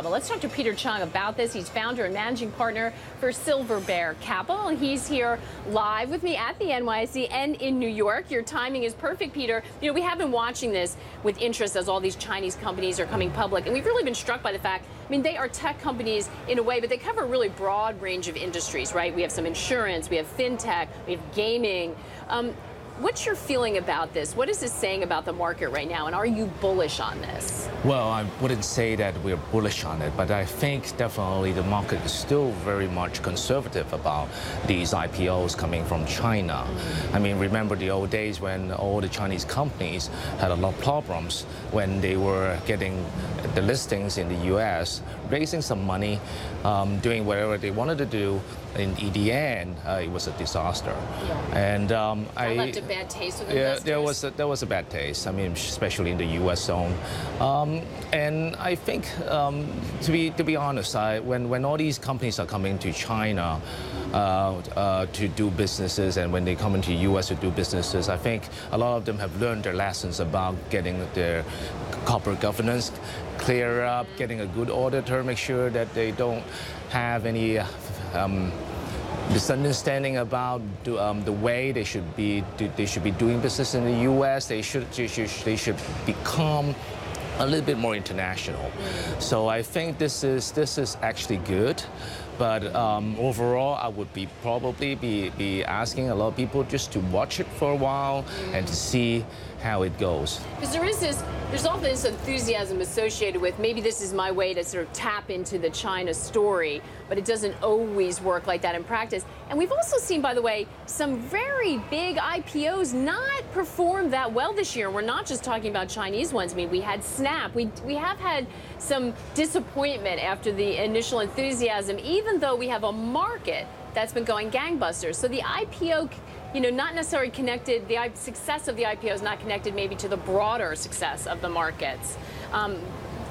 But let's talk to Peter Chung about this. He's founder and managing partner for Silverbear Capital. He's here live with me at the NYSE and in New York. Your timing is perfect, Peter. You know, we have been watching this with interest as all these Chinese companies are coming public, and we've really been struck by the fact, I mean, they are tech companies in a way, but they cover a really broad range of industries, right? We have some insurance, we have fintech, we have gaming. What's your feeling about this? What is this saying about the market right now, and are you bullish on this? Well, I wouldn't say that we're bullish on it, but I think definitely the market is still very much conservative about these IPOs coming from China. I mean, remember the old days when all the Chinese companies had a lot of problems when they were getting the listings in the US, raising some money, doing whatever they wanted to do. In the end, it was a disaster. Yeah. And I left a bad taste with investors. Yeah, there was a bad taste. I mean, especially in the U.S. zone. And I think, to be honest, when all these companies are coming to China to do businesses, and when they come into the U.S. to do businesses, I think a lot of them have learned their lessons about getting their corporate governance clear up, getting a good auditor, make sure that they don't have any misunderstanding about the way they should be doing business in the U.S. They should become a little bit more international. So I think this is actually good. But overall, I would probably be asking a lot of people just to watch it for a while and to see how it goes. Because there's often this enthusiasm associated with maybe this is my way to sort of tap into the China story, but it doesn't always work like that in practice. And we've also seen, by the way, some very big IPOs not perform that well this year. We're not just talking about Chinese ones. I mean, we had Snap. We have had some disappointment after the initial enthusiasm, even though we have a market that's been going gangbusters. So the IPO, you know, not necessarily connected, the success of the IPO is not connected maybe to the broader success of the markets.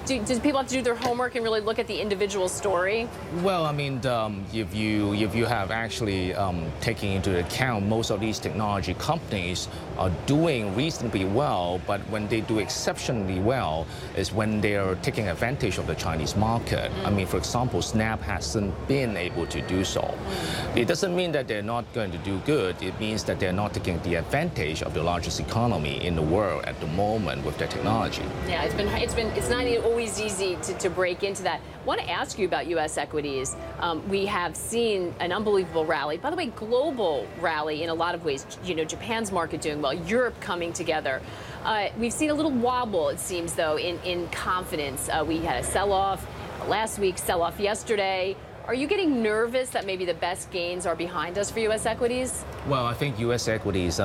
Do people have to do their homework and really look at the individual story? Well, I mean, if you have actually taking into account most of these technology companies are doing reasonably well, but when they do exceptionally well is when they are taking advantage of the Chinese market. I mean, for example, Snap hasn't been able to do so. It doesn't mean that they're not going to do good. It means that they're not taking the advantage of the largest economy in the world at the moment with their technology. Yeah, it's not always easy to break into that. I want to ask you about U.S. equities. We have seen an unbelievable rally. By the way, global rally in a lot of ways. You know, Japan's market doing well, Europe coming together. We've seen a little wobble, it seems, though, in confidence. We had a sell-off last week, sell-off yesterday. Are you getting nervous that maybe the best gains are behind us for U.S. equities? Well, I think U.S. equities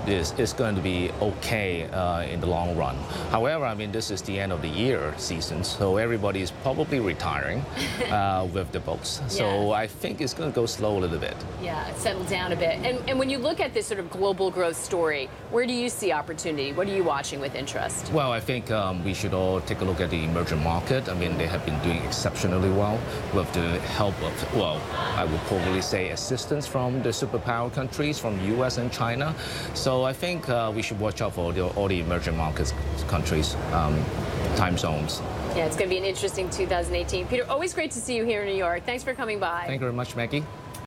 is going to be okay in the long run. However, I mean, this is the end of the year season, so everybody is probably retiring with the books. So yeah. I think it's going to go slow a little bit. Yeah, settle down a bit. And when you look at this sort of global growth story, where do you see opportunity? What are you watching with interest? Well, I think we should all take a look at the emerging market. I mean, they have been doing exceptionally well with the help of, well, I would probably say assistance from the superpower countries, from U.S. and China. So I think we should watch out for all the emerging markets countries, time zones. Yeah, it's going to be an interesting 2018. Peter, always great to see you here in New York. Thanks for coming by. Thank you very much, Maggie.